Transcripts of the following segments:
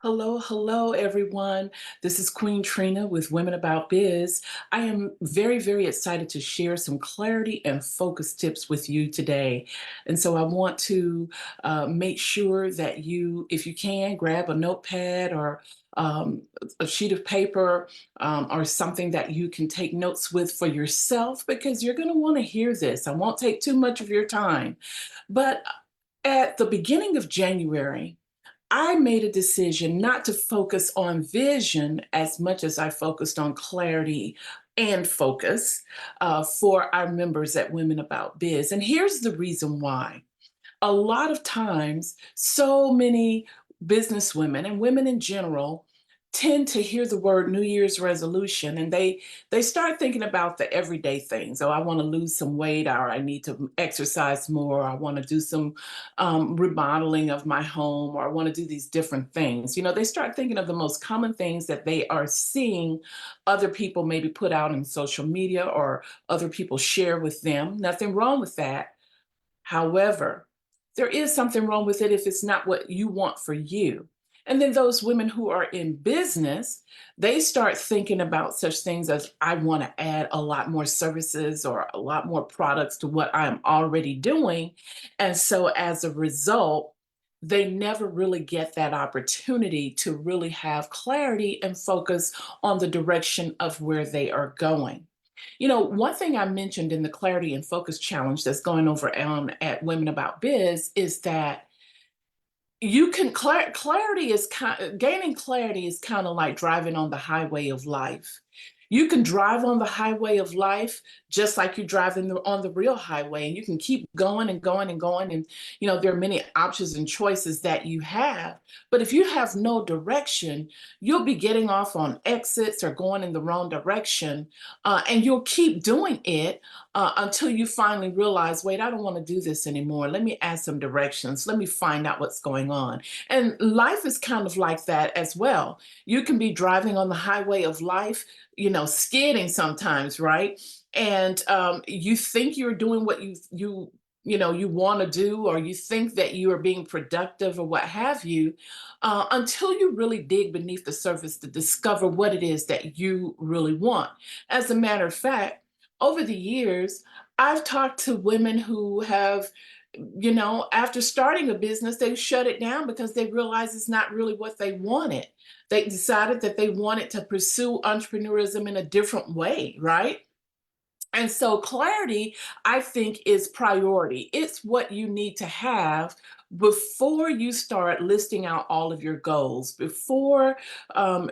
Hello, hello, everyone. This is Queen Trina with Women About Biz. I am very, very excited to share some clarity and focus tips with you today. And so I want to make sure that you, if you can, grab a notepad or um, a sheet of paper or something that you can take notes with for yourself because you're going to want to hear this. I won't take too much of your time. But at the beginning of January, I made a decision not to focus on vision as much as I focused on clarity and focus for our members at Women About Biz. And here's the reason why. A lot of times, so many business women and women in general tend to hear the word New Year's resolution and they start thinking about the everyday things. Oh, I want to lose some weight, or I need to exercise more, or I want to do some remodeling of my home, or I want to do these different things. They start thinking of the most common things that they are seeing other people maybe put out in social media or other people share with them. Nothing wrong with that. However, there is something wrong with it if it's not what you want for you. And then those women who are in business, they start thinking about such things as I want to add a lot more services or a lot more products to what I'm already doing. And so as a result, they never really get that opportunity to really have clarity and focus on the direction of where they are going. One thing I mentioned in the Clarity and Focus Challenge that's going over at Women About Biz is that you can clarity is gaining clarity is kind of like driving on the highway of life. You can drive on the highway of life just like you're driving on the real highway, and you can keep going and going and going. And there are many options and choices that you have. But if you have no direction, you'll be getting off on exits or going in the wrong direction, and you'll keep doing it until you finally realize, wait, I don't want to do this anymore. Let me add some directions. Let me find out what's going on. And life is kind of like that as well. You can be driving on the highway of life, skidding sometimes, right? And you think you're doing what you want to do, or you think that you are being productive or what have you, until you really dig beneath the surface to discover what it is that you really want. As a matter of fact, over the years, I've talked to women who have, after starting a business, they shut it down because they realized it's not really what they wanted. They decided that they wanted to pursue entrepreneurism in a different way, right? And so clarity, I think, is priority. It's what you need to have before you start listing out all of your goals, before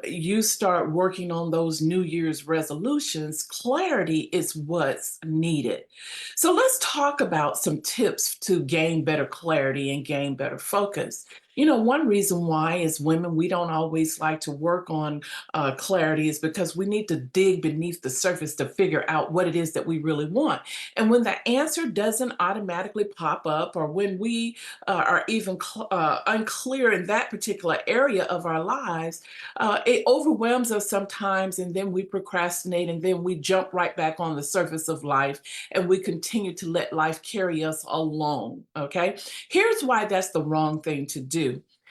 you start working on those New Year's resolutions. Clarity is what's needed. So let's talk about some tips to gain better clarity and gain better focus. One reason why is women, we don't always like to work on clarity is because we need to dig beneath the surface to figure out what it is that we really want. And when the answer doesn't automatically pop up, or when we are even unclear in that particular area of our lives, it overwhelms us sometimes, and then we procrastinate, and then we jump right back on the surface of life, and we continue to let life carry us along. Okay. Here's why that's the wrong thing to do.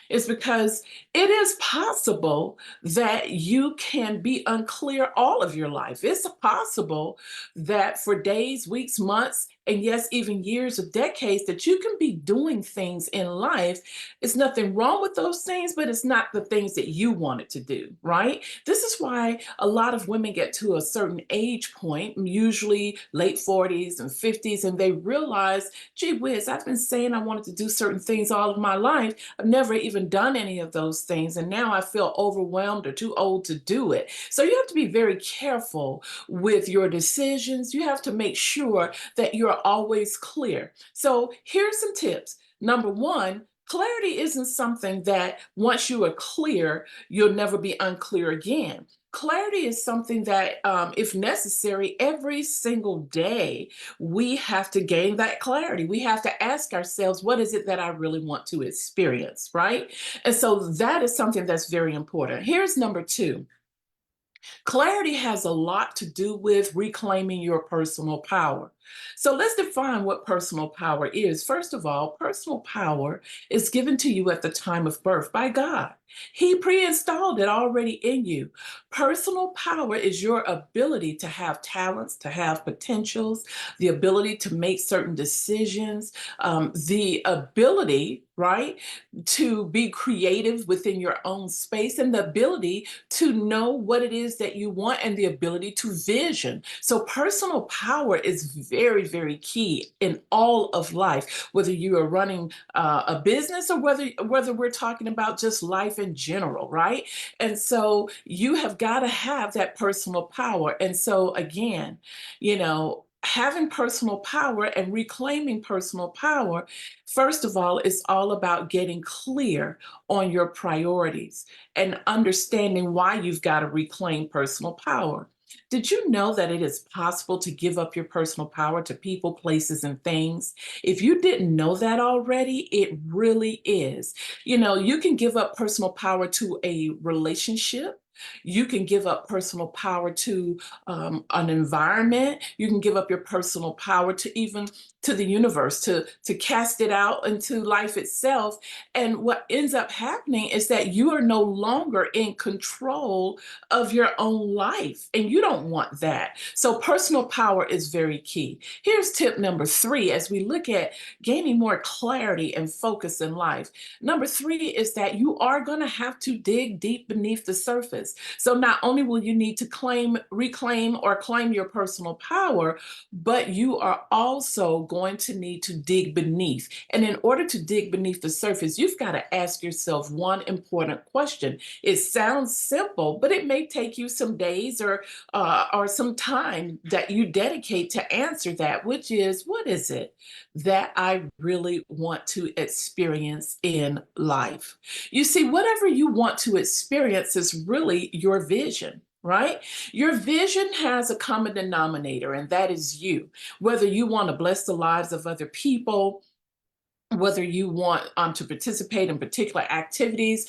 Is because it is possible that you can be unclear all of your life. It's possible that for days, weeks, months, and yes, even years or decades, that you can be doing things in life. It's nothing wrong with those things, but it's not the things that you wanted to do, right? This is why a lot of women get to a certain age point, usually late 40s and 50s, and they realize, gee whiz, I've been saying I wanted to do certain things all of my life. I've never even done any of those things, and now I feel overwhelmed or too old to do it. So you have to be very careful with your decisions. You have to make sure that you're always clear. So here's some tips. Number one, clarity isn't something that once you are clear, you'll never be unclear again. Clarity is something that, if necessary, every single day, we have to gain that clarity. We have to ask ourselves, what is it that I really want to experience, right? And so that is something that's very important. Here's number two. Clarity has a lot to do with reclaiming your personal power. So let's define what personal power is. First of all, personal power is given to you at the time of birth by God. He pre installed it already in you. Personal power is your ability to have talents, to have potentials, the ability to make certain decisions, the ability, right, to be creative within your own space, and the ability to know what it is that you want and the ability to vision. So, personal power is very, very key in all of life, whether you are running a business or whether we're talking about just life in general, right? And so, you have got to have that personal power. And so, again, having personal power and reclaiming personal power, first of all, is all about getting clear on your priorities and understanding why you've got to reclaim personal power. Did you know that it is possible to give up your personal power to people, places, and things? If you didn't know that already, it really is. You can give up personal power to a relationship. You can give up personal power to an environment. You can give up your personal power to even to the universe, to cast it out into life itself. And what ends up happening is that you are no longer in control of your own life, and you don't want that. So personal power is very key. Here's tip number 3 as we look at gaining more clarity and focus in life. Number 3 is that you are going to have to dig deep beneath the surface. So not only will you need to reclaim or claim your personal power, but you are also going to need to dig beneath. And in order to dig beneath the surface, you've got to ask yourself one important question. It sounds simple, but it may take you some days or some time that you dedicate to answer that, which is, what is it that I really want to experience in life? You see, whatever you want to experience is really your vision. Right? Your vision has a common denominator, and that is you. Whether you want to bless the lives of other people, whether you want to participate in particular activities,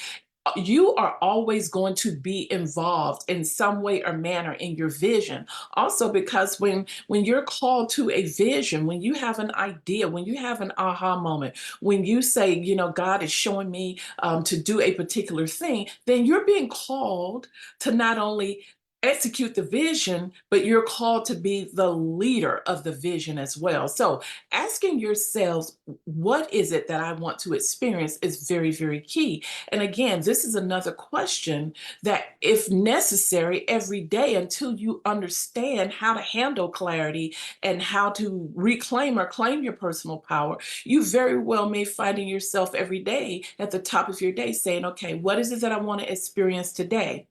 you are always going to be involved in some way or manner in your vision. Also, because when you're called to a vision, when you have an idea, when you have an aha moment, when you say, God is showing me to do a particular thing, then you're being called to not only execute the vision, but you're called to be the leader of the vision as well. So asking yourselves, what is it that I want to experience, is very, very key. And again, this is another question that, if necessary, every day until you understand how to handle clarity and how to reclaim or claim your personal power, you very well may finding yourself every day at the top of your day saying, okay, what is it that I want to experience today?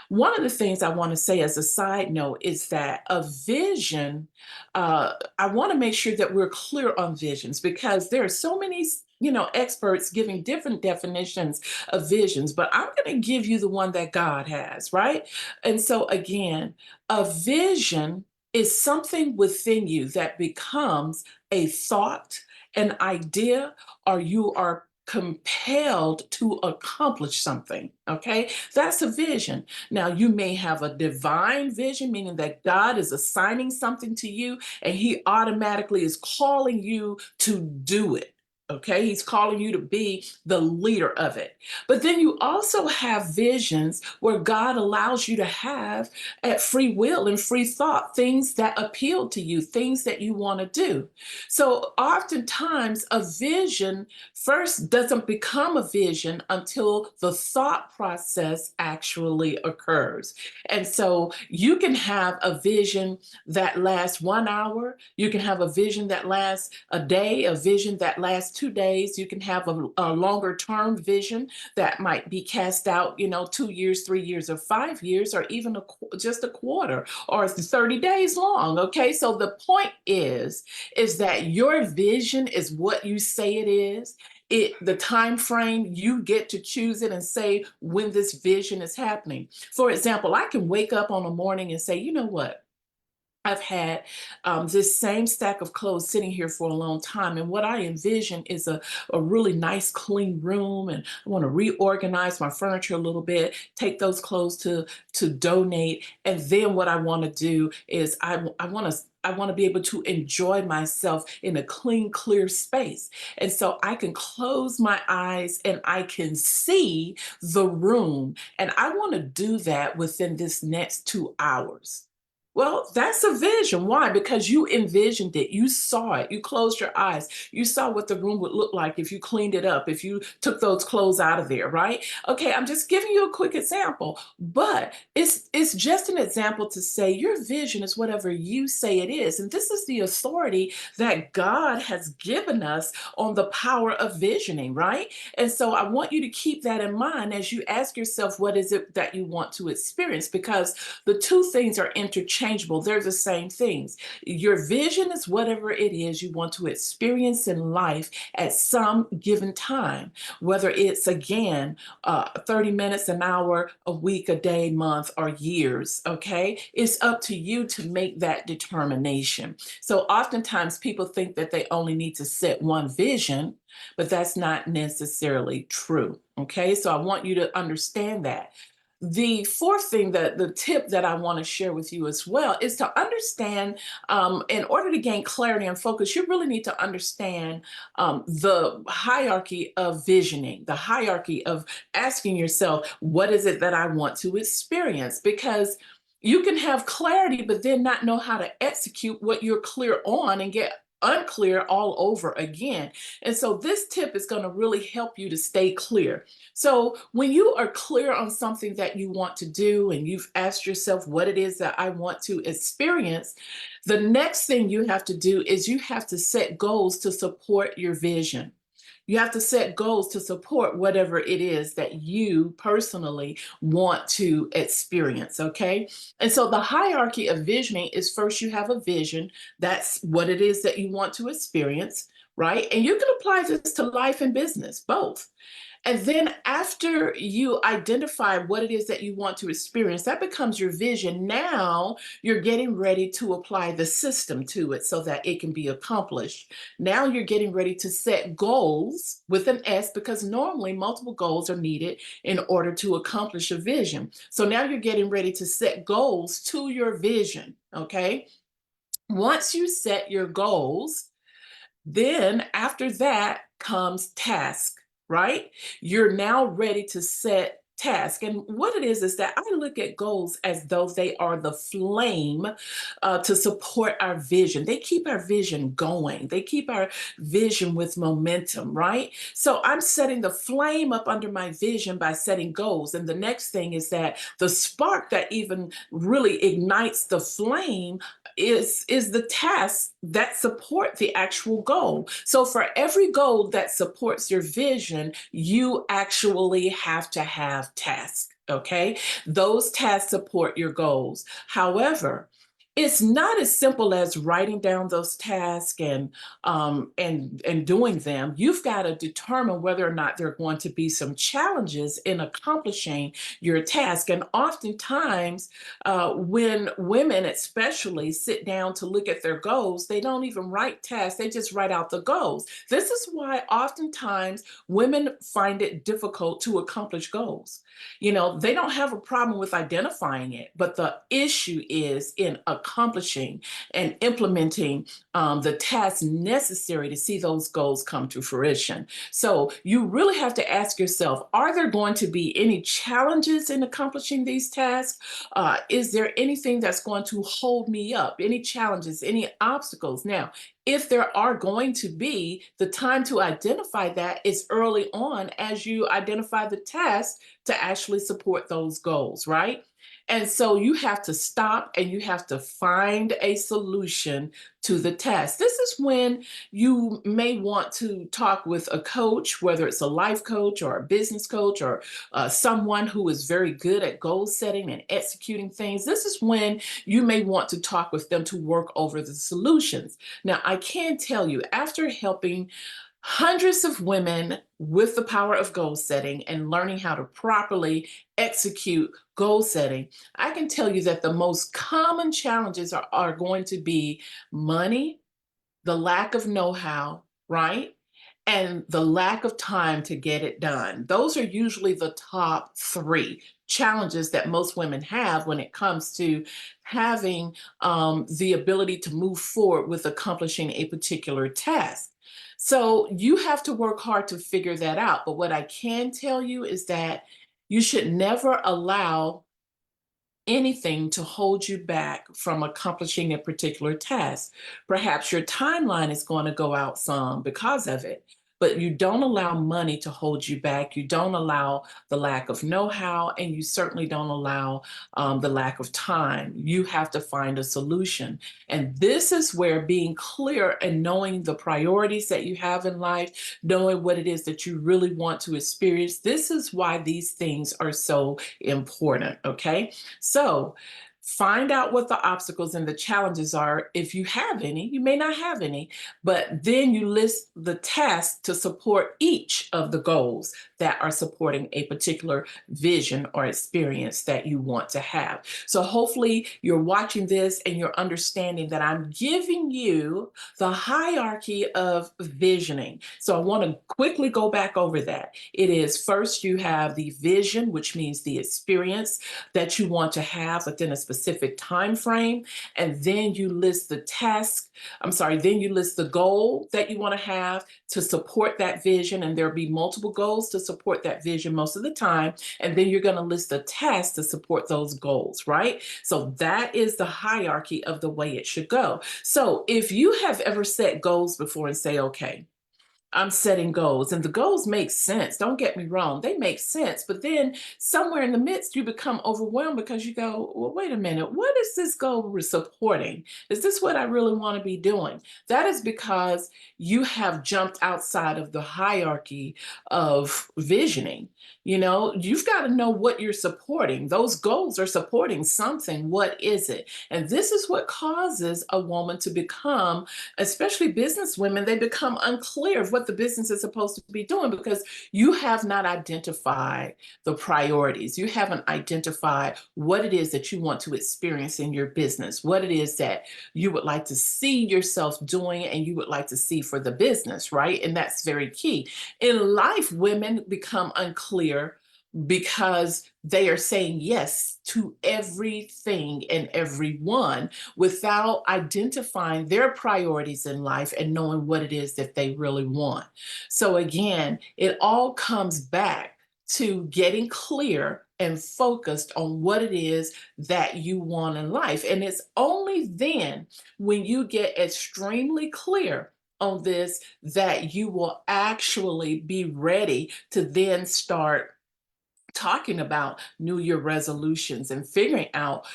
One of the things I want to say as a side note is that a vision, I want to make sure that we're clear on visions, because there are so many, experts giving different definitions of visions, but I'm going to give you the one that God has, right? And so, again, a vision is something within you that becomes a thought, an idea, or you are compelled to accomplish something. Okay, that's a vision. Now, you may have a divine vision, meaning that God is assigning something to you and He automatically is calling you to do it. Okay, He's calling you to be the leader of it. But then you also have visions where God allows you to have, at free will and free thought, things that appeal to you, things that you want to do. So oftentimes, a vision first doesn't become a vision until the thought process actually occurs. And so you can have a vision that lasts 1 hour, you can have a vision that lasts a day, a vision that lasts 2 days, you can have a longer term vision that might be cast out, 2 years, 3 years, or 5 years, or even just a quarter or 30 days long. Okay, so the point is that your vision is what you say it is. The time frame, you get to choose it and say when this vision is happening. For example, I can wake up on a morning and say, you know what? I've had this same stack of clothes sitting here for a long time. And what I envision is a really nice, clean room. And I want to reorganize my furniture a little bit, take those clothes to donate. And then what I want to do is I want to be able to enjoy myself in a clean, clear space. And so I can close my eyes and I can see the room. And I want to do that within this next 2 hours. Well, that's a vision. Why? Because you envisioned it. You saw it. You closed your eyes. You saw what the room would look like if you cleaned it up, if you took those clothes out of there, right? Okay, I'm just giving you a quick example, but it's just an example to say your vision is whatever you say it is. And this is the authority that God has given us on the power of visioning, right? And so I want you to keep that in mind as you ask yourself, what is it that you want to experience? Because the two things are interchangeable. They're the same things. Your vision is whatever it is you want to experience in life at some given time, whether it's again 30 minutes, an hour, a week, a day, month, or years. Okay. It's up to you to make that determination. So oftentimes people think that they only need to set one vision, but that's not necessarily true. Okay. So I want you to understand that. The fourth thing, that the tip that I want to share with you as well, is to understand, in order to gain clarity and focus, you really need to understand the hierarchy of visioning, the hierarchy of asking yourself, what is it that I want to experience? Because you can have clarity, but then not know how to execute what you're clear on and get unclear all over again. And so this tip is going to really help you to stay clear. So when you are clear on something that you want to do and you've asked yourself what it is that I want to experience, the next thing you have to do is you have to set goals to support your vision. You have to set goals to support whatever it is that you personally want to experience, okay? And so the hierarchy of visioning is, first you have a vision. That's what it is that you want to experience, right? And you can apply this to life and business, both. And then after you identify what it is that you want to experience, that becomes your vision. Now you're getting ready to apply the system to it so that it can be accomplished. Now you're getting ready to set goals with an S, because normally multiple goals are needed in order to accomplish a vision. So now you're getting ready to set goals to your vision. Okay. Once you set your goals, then after that comes task, right? You're now ready to set task. And what it is that I look at goals as though they are the flame to support our vision. They keep our vision going. They keep our vision with momentum, right? So I'm setting the flame up under my vision by setting goals. And the next thing is that the spark that even really ignites the flame is the tasks that support the actual goal. So for every goal that supports your vision, you actually have to have tasks. Okay, those tasks support your goals. However, it's not as simple as writing down those tasks and doing them. You've got to determine whether or not there are going to be some challenges in accomplishing your task. And oftentimes, when women especially sit down to look at their goals, they don't even write tasks, they just write out the goals. This is why oftentimes women find it difficult to accomplish goals. You know, they don't have a problem with identifying it, but the issue is in accomplishing and implementing the tasks necessary to see those goals come to fruition. So you really have to ask yourself, are there going to be any challenges in accomplishing these tasks? Is there anything that's going to hold me up? Any challenges, any obstacles? Now, if there are going to be, the time to identify that is early on as you identify the tasks to actually support those goals, right? And so you have to stop and you have to find a solution to the task. This is when you may want to talk with a coach, whether it's a life coach or a business coach or someone who is very good at goal setting and executing things. This is when you may want to talk with them to work over the solutions. Now, I can tell you, after helping Hundreds of women with the power of goal setting and learning how to properly execute goal setting. I can tell you that the most common challenges are going to be money, the lack of know-how, right? And the lack of time to get it done. Those are usually the top three challenges that most women have when it comes to having the ability to move forward with accomplishing a particular task. So you have to work hard to figure that out. But what I can tell you is that you should never allow anything to hold you back from accomplishing a particular task. Perhaps your timeline is going to go out some because of it, but you don't allow money to hold you back. You don't allow the lack of know how, and you certainly don't allow the lack of time. You have to find a solution. And this is where being clear and knowing the priorities that you have in life, knowing what it is that you really want to experience, this is why these things are so important. Okay. So find out what the obstacles and the challenges are. If you have any, you may not have any, but then you list the tasks to support each of the goals that are supporting a particular vision or experience that you want to have. So hopefully you're watching this and you're understanding that I'm giving you the hierarchy of visioning. So I want to quickly go back over that. It is first you have the vision, which means the experience that you want to have within a specific time frame, and then you list the task, then you list the goal that you want to have to support that vision, and there'll be multiple goals to support that vision most of the time, and then you're going to list the tasks to support those goals, right? So that is the hierarchy of the way it should go. So if you have ever set goals before and say, okay, I'm setting goals, and the goals make sense. Don't get me wrong, they make sense. But then somewhere in the midst, you become overwhelmed because you go, well, wait a minute, what is this goal supporting? Is this what I really want to be doing? That is because you have jumped outside of the hierarchy of visioning. You know, you've got to know what you're supporting. Those goals are supporting something. What is it? And this is what causes a woman to become, especially business women, they become unclear of what the business is supposed to be doing because you have not identified the priorities. You haven't identified what it is that you want to experience in your business, what it is that you would like to see yourself doing and you would like to see for the business, right? And that's very key. In life, women become unclear because they are saying yes to everything and everyone without identifying their priorities in life and knowing what it is that they really want. So again, it all comes back to getting clear and focused on what it is that you want in life. And it's only then when you get extremely clear on this that you will actually be ready to then start talking about New Year resolutions and figuring out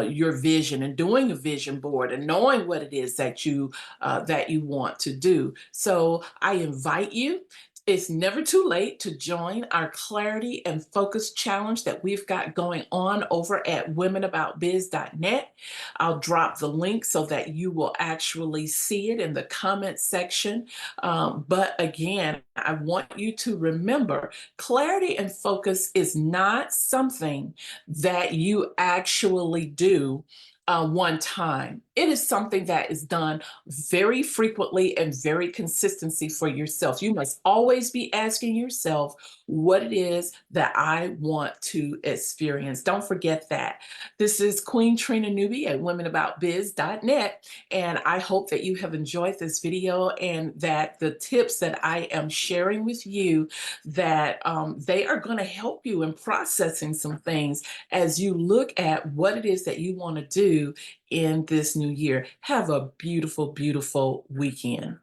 your vision and doing a vision board and knowing what it is that you want to do. So I invite you. It's never too late to join our Clarity and Focus Challenge that we've got going on over at womenaboutbiz.net. I'll drop the link so that you will actually see it in the comment section. But again, I want you to remember clarity and focus is not something that you actually do one time. It is something that is done very frequently and very consistency for yourself. You must always be asking yourself what it is that I want to experience. Don't forget that. This is Queen Trina Newby at womenaboutbiz.net, and I hope that you have enjoyed this video and that the tips that I am sharing with you, that they are going to help you in processing some things as you look at what it is that you want to do in this new year. Have a beautiful, beautiful weekend.